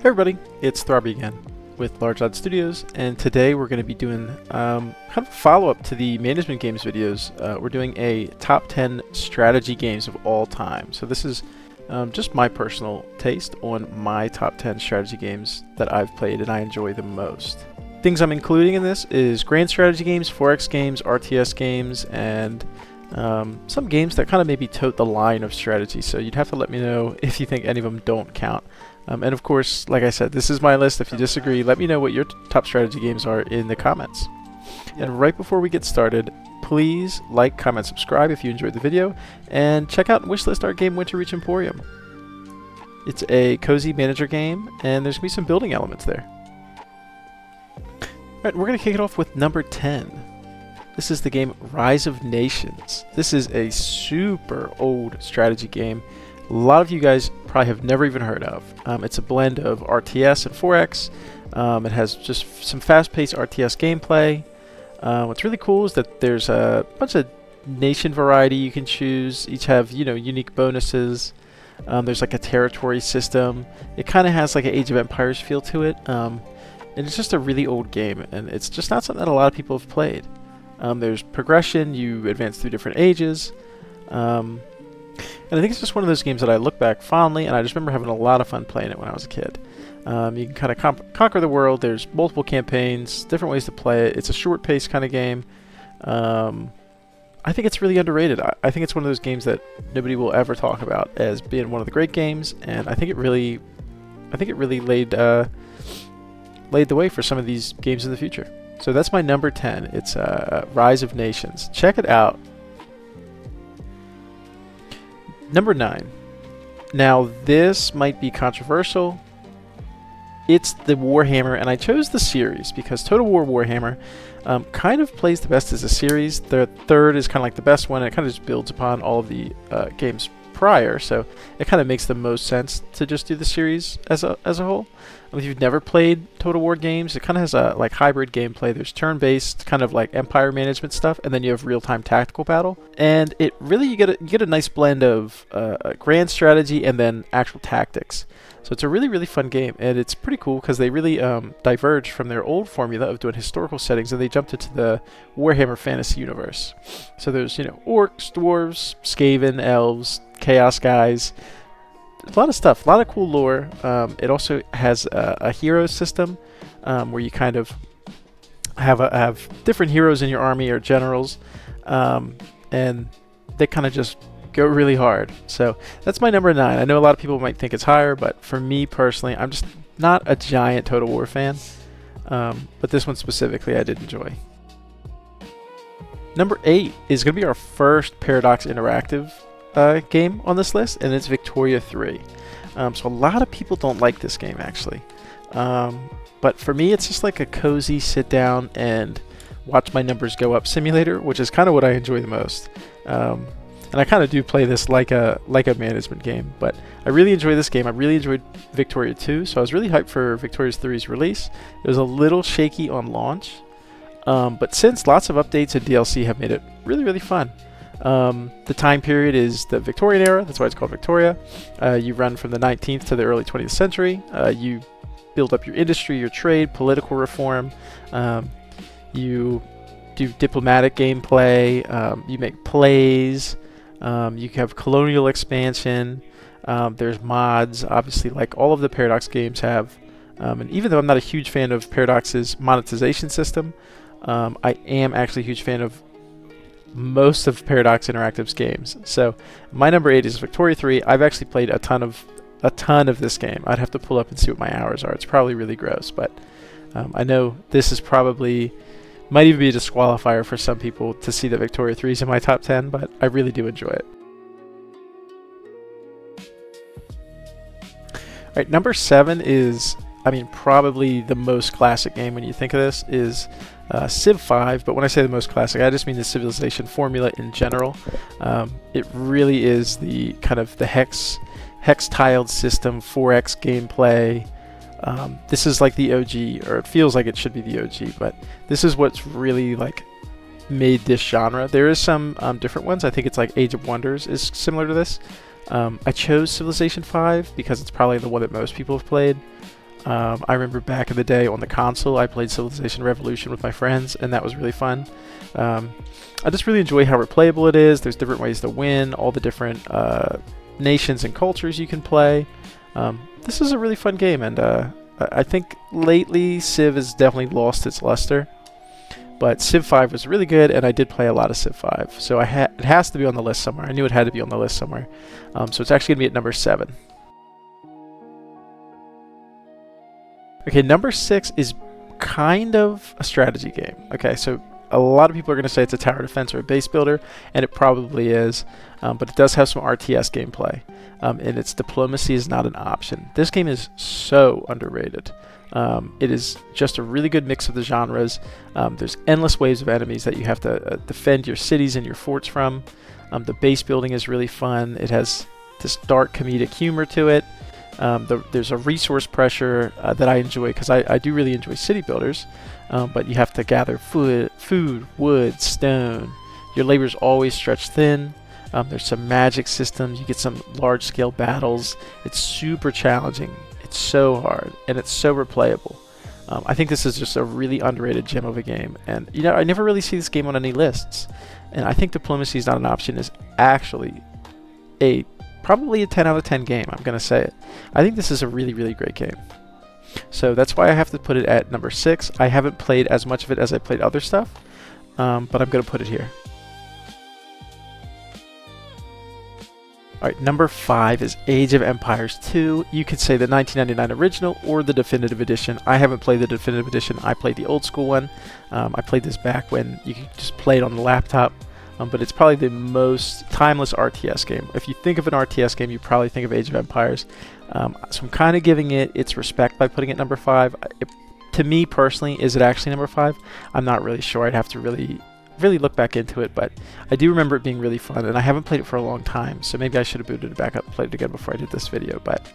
Hey everybody, it's Throbby again with Large Odd Studios, and today we're going to be doing kind of a follow-up to the management games videos. We're doing a top 10 strategy games of all time. So this is just my personal taste on my top 10 strategy games that I've played and I enjoy the most. Things I'm including in this is grand strategy games, 4X games, RTS games, and some games that kind of maybe tote the line of strategy. So you'd have to let me know if you think any of them don't count. And of course, like I said, this is my list. If you disagree, let me know what your top strategy games are in the comments. And right before we get started, please like, comment, subscribe if you enjoyed the video, and check out Wishlist our game Winterreach Emporium. It's a cozy manager game, and there's going to be some building elements there. Alright, we're going to kick it off with number 10. This is the game Rise of Nations. This is a super old strategy game. A lot of you guys probably have never even heard of. It's a blend of RTS and 4X. It has just some fast-paced RTS gameplay. What's really cool is that there's a bunch of nation variety you can choose. Each have, unique bonuses. There's like a territory system. It kind of has like an Age of Empires feel to it. And it's just a really old game, and it's just not something that a lot of people have played. There's progression. You advance through different ages. And I think it's just one of those games that I look back fondly, and I just remember having a lot of fun playing it when I was a kid. You can kind of conquer the world. There's multiple campaigns, different ways to play it. It's a short-paced kind of game. I think it's really underrated. I think it's one of those games that nobody will ever talk about as being one of the great games, and I think it really laid the way for some of these games in the future. So that's my number 10. It's Rise of Nations. Check it out. Number 9. Now this might be controversial. It's the Warhammer, and I chose the series because Total War Warhammer kind of plays the best as a series. The third is kind of like the best one, and it kind of just builds upon all of the games prior, so it kind of makes the most sense to just do the series as a whole. If you've never played Total War games, it kind of has a like hybrid gameplay. There's turn-based kind of like empire management stuff, and then you have real-time tactical battle. And it really you get a nice blend of grand strategy and then actual tactics. So it's a really, really fun game, and it's pretty cool because they really diverge from their old formula of doing historical settings, and they jumped into the Warhammer fantasy universe. So there's orcs, dwarves, Skaven, elves, chaos guys. A lot of stuff, a lot of cool lore. It also has a hero system where you kind of have different heroes in your army or generals, and they kind of just go really hard. So that's my number 9. I know a lot of people might think it's higher, but for me personally, I'm just not a giant Total War fan. But this one specifically I did enjoy. Number 8 is going to be our first Paradox Interactive game on this list, and it's Victoria 3. So a lot of people don't like this game actually, but for me it's just like a cozy sit down and watch my numbers go up simulator, which is kind of what I enjoy the most. And I kind of do play this like a management game, but I really enjoy this game. I really enjoyed Victoria 2, so I was really hyped for Victoria 3's release. It was a little shaky on launch, but since lots of updates and DLC have made it really, really fun. The time period is the Victorian era. That's why it's called Victoria. You run from the 19th to the early 20th century. You build up your industry, your trade, political reform. You do diplomatic gameplay. You make plays. You have colonial expansion. There's mods, obviously, like all of the Paradox games have. And even though I'm not a huge fan of Paradox's monetization system, I am actually a huge fan of most of Paradox Interactive's games. So my number 8 is Victoria 3. I've actually played a ton of this game. I'd have to pull up and see what my hours are. It's probably really gross, but I know this is probably might even be a disqualifier for some people to see that Victoria 3 is in my top 10, but I really do enjoy it. Alright, number 7 is, probably the most classic game when you think of this is Civ 5, but when I say the most classic, I just mean the Civilization formula in general. It really is the kind of the hex-tiled system, 4X gameplay. This is like the OG, or it feels like it should be the OG, but this is what's really like made this genre. There is some different ones. I think it's like Age of Wonders is similar to this. I chose Civilization 5 because it's probably the one that most people have played. I remember back in the day on the console, I played Civilization Revolution with my friends, and that was really fun. I just really enjoy how replayable it is. There's different ways to win, all the different nations and cultures you can play. This is a really fun game, and I think lately Civ has definitely lost its luster. But Civ 5 was really good, and I did play a lot of Civ 5. So it has to be on the list somewhere. I knew it had to be on the list somewhere. So it's actually going to be at number 7. Okay, number 6 is kind of a strategy game. Okay, so a lot of people are going to say it's a tower defense or a base builder, and it probably is. But it does have some RTS gameplay. And its diplomacy is not an option. This game is so underrated. It is just a really good mix of the genres. There's endless waves of enemies that you have to defend your cities and your forts from. The base building is really fun. It has this dark comedic humor to it. There's a resource pressure that I enjoy, because I do really enjoy city builders, but you have to gather food, wood, stone. Your labor is always stretched thin. There's some magic systems. You get some large-scale battles. It's super challenging. It's so hard, and it's so replayable. I think this is just a really underrated gem of a game, and you know, I never really see this game on any lists, and I think diplomacy is not an option is actually probably a 10 out of 10 game. I'm gonna say it. I think this is a really, really great game. So that's why I have to put it at number 6. I haven't played as much of it as I played other stuff, but I'm gonna put it here. Alright, number 5 is Age of Empires 2. You could say the 1999 original or the definitive edition. I haven't played the definitive edition. I played the old school one. I played this back when you could just play it on the laptop. But it's probably the most timeless RTS game. If you think of an RTS game, you probably think of Age of Empires. So I'm kind of giving it its respect by putting it number 5. To me personally, is it actually number 5? I'm not really sure. I'd have to really look back into it, but I do remember it being really fun, and I haven't played it for a long time, so maybe I should have booted it back up and played it again before I did this video. But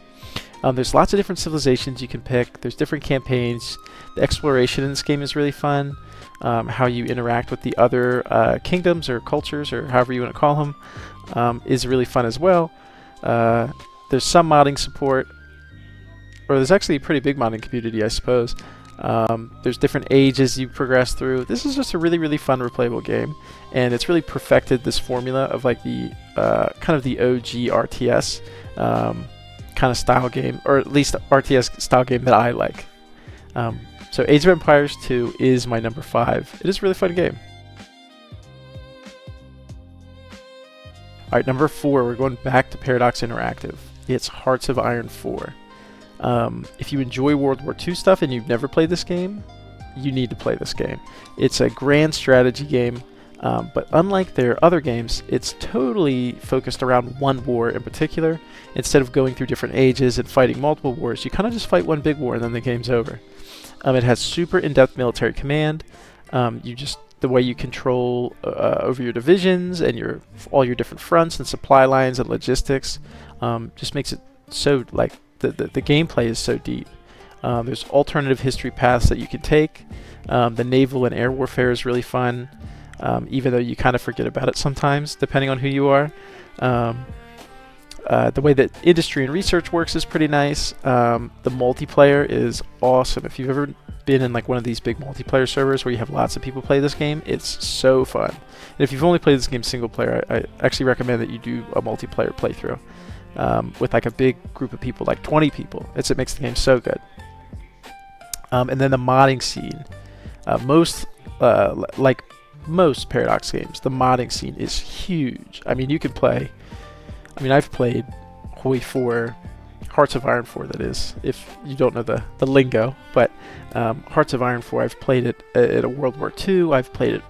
there's lots of different civilizations you can pick. There's different campaigns. The exploration in this game is really fun. How you interact with the other kingdoms or cultures, or however you want to call them, is really fun as well. There's some modding support, or there's actually a pretty big modding community, I suppose. There's different ages you progress through. This is just a really, really fun, replayable game, and it's really perfected this formula of like the kind of the OG RTS kind of style game, or at least RTS style game that I like. So Age of Empires 2 is my number 5. It is a really fun game. Alright, number 4, we're going back to Paradox Interactive. It's Hearts of Iron 4. If you enjoy World War II stuff and you've never played this game, you need to play this game. It's a grand strategy game, but unlike their other games, it's totally focused around one war in particular. Instead of going through different ages and fighting multiple wars, you kind of just fight one big war and then the game's over. It has super in-depth military command. The way you control over your divisions and all your different fronts and supply lines and logistics just makes it so, like, the gameplay is so deep. There's alternative history paths that you can take. The naval and air warfare is really fun, even though you kind of forget about it sometimes, depending on who you are. The way that industry and research works is pretty nice. The multiplayer is awesome. If you've ever been in like one of these big multiplayer servers where you have lots of people play this game, it's so fun. And if you've only played this game single player, I actually recommend that you do a multiplayer playthrough with like a big group of people, like 20 people. It makes the game so good. And then the modding scene. Like most Paradox games, the modding scene is huge. I mean, you can play... I've played Hearts of Iron 4, that is, if you don't know the lingo, but Hearts of Iron 4, I've played it at a World War II, I've played it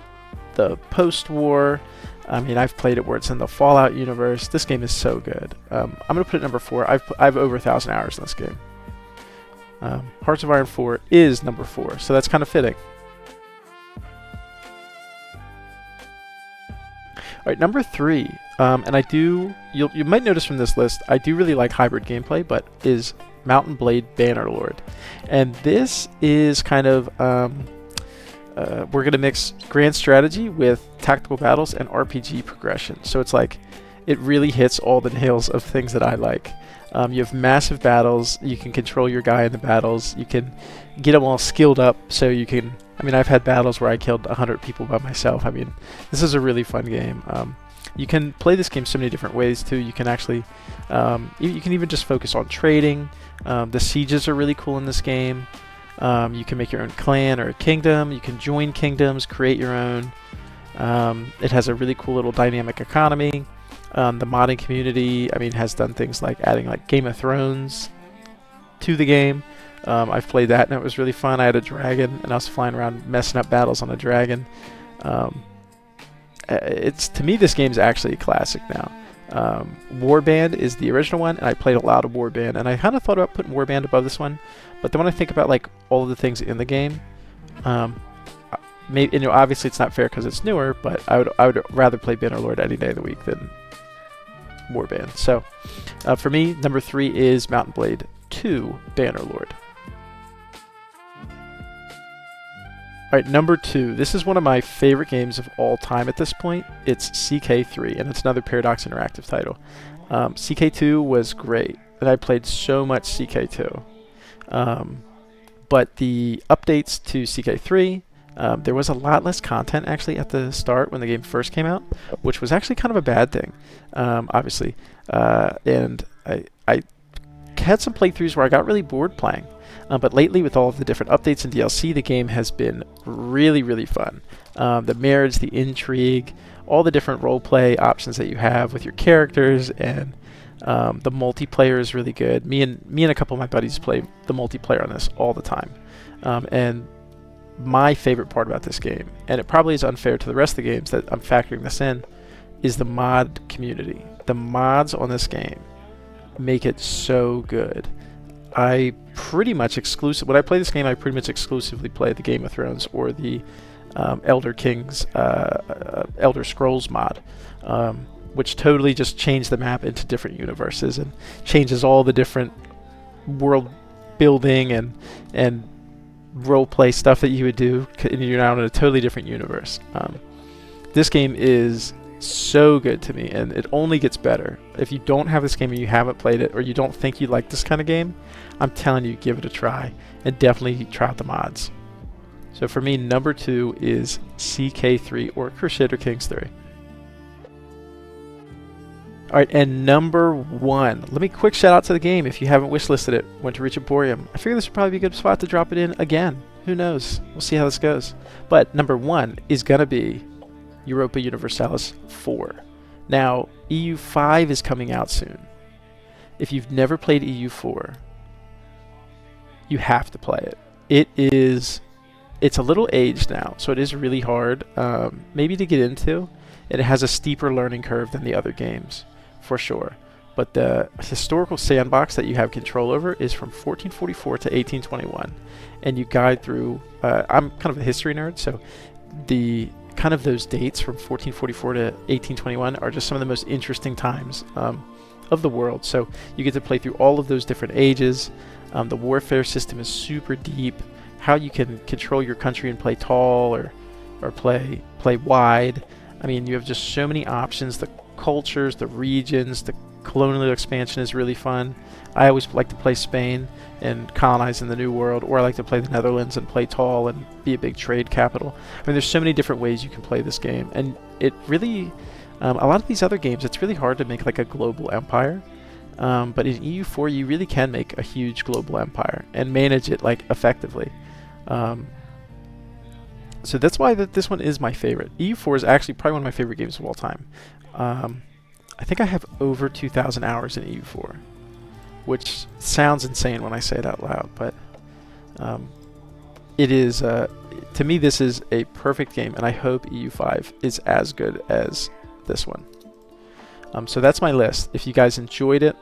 the post-war, I've played it where it's in the Fallout universe. This game is so good. I'm going to put it number 4. I've over 1,000 hours in this game. Hearts of Iron 4 is number 4, so that's kind of fitting. Alright, number 3, and you might notice from this list, I do really like hybrid gameplay, but is Mountain Blade Bannerlord. And this is kind of, we're going to mix grand strategy with tactical battles and RPG progression. So it's like, it really hits all the nails of things that I like. You have massive battles. You can control your guy in the battles. You can get them all skilled up so you can... I mean, I've had battles where I killed 100 people by myself. I mean, this is a really fun game. You can play this game so many different ways too. You can actually... you can even just focus on trading. The sieges are really cool in this game. You can make your own clan or a kingdom. You can join kingdoms, create your own. It has a really cool little dynamic economy. The modding community, I mean, has done things like adding like Game of Thrones to the game. I've played that and it was really fun. I had a dragon and I was flying around messing up battles on a dragon. To me, this game's actually a classic now. Warband is the original one, and I played a lot of Warband, and I kind of thought about putting Warband above this one, but then when I think about like all of the things in the game, maybe, obviously it's not fair because it's newer, but I would rather play Bannerlord any day of the week than Warband. So for me, number 3 is Mount & Blade 2 Bannerlord. Alright, number 2. This is one of my favorite games of all time at this point. It's CK3, and it's another Paradox Interactive title. CK2 was great, and I played so much CK2. But the updates to CK3, there was a lot less content actually at the start when the game first came out, which was actually kind of a bad thing, obviously. And I had some playthroughs where I got really bored playing. But lately, with all of the different updates and DLC, the game has been really, really fun. The marriage, the intrigue, all the different roleplay options that you have with your characters, and the multiplayer is really good. Me and a couple of my buddies play the multiplayer on this all the time. And my favorite part about this game, and it probably is unfair to the rest of the games that I'm factoring this in, is the mod community. The mods on this game make it so good. I pretty much when I play this game, I pretty much exclusively play the Game of Thrones or the Elder Kings, Elder Scrolls mod, which totally just changed the map into different universes and changes all the different world building and roleplay stuff that you would do, and you're now in a totally different universe. This game is so good to me, and it only gets better. If you don't have this game and you haven't played it, or you don't think you like this kind of game, I'm telling you, give it a try, and definitely try out the mods. So for me, number 2 is CK3 or Crusader Kings 3. Alright, and number 1. Let me quick shout out to the game if you haven't wishlisted it. Winterreach Emporium. I figure this would probably be a good spot to drop it in again. Who knows? We'll see how this goes. But number 1 is going to be Europa Universalis 4. Now, EU5 is coming out soon. If you've never played EU4, you have to play it. It's a little aged now, so it is really hard maybe to get into. It has a steeper learning curve than the other games, for sure. But the historical sandbox that you have control over is from 1444 to 1821. And you guide through... I'm kind of a history nerd, so the kind of those dates from 1444 to 1821 are just some of the most interesting times of the world. So you get to play through all of those different ages. The warfare system is super deep. How you can control your country and play tall or play wide. I mean, you have just so many options. The cultures, the regions, the colonial expansion is really fun. I always like to play Spain and colonize in the New World, or I like to play the Netherlands and play tall and be a big trade capital. I mean, there's so many different ways you can play this game, and it really, a lot of these other games, it's really hard to make like a global empire, but in EU4 you really can make a huge global empire and manage it like effectively. So that's why this one is my favorite. EU4 is actually probably one of my favorite games of all time. I think I have over 2,000 hours in EU4, which sounds insane when I say it out loud, but it is, to me, this is a perfect game, and I hope EU5 is as good as this one. So that's my list. If you guys enjoyed it,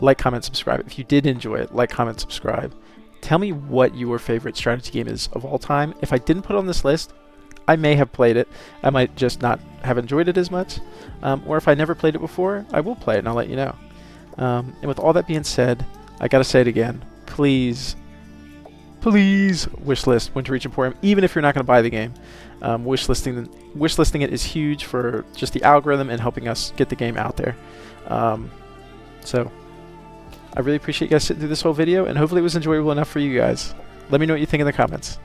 like, comment, subscribe. If you did enjoy it, like, comment, subscribe. Tell me what your favorite strategy game is of all time. If I didn't put it on this list, I may have played it. I might just not have enjoyed it as much. Or if I never played it before, I will play it and I'll let you know. And with all that being said, I gotta say it again. Please please wishlist Winterreach Emporium, even if you're not going to buy the game. Wishlisting it is huge for just the algorithm and helping us get the game out there. So I really appreciate you guys sitting through this whole video, and hopefully it was enjoyable enough for you guys. Let me know what you think in the comments.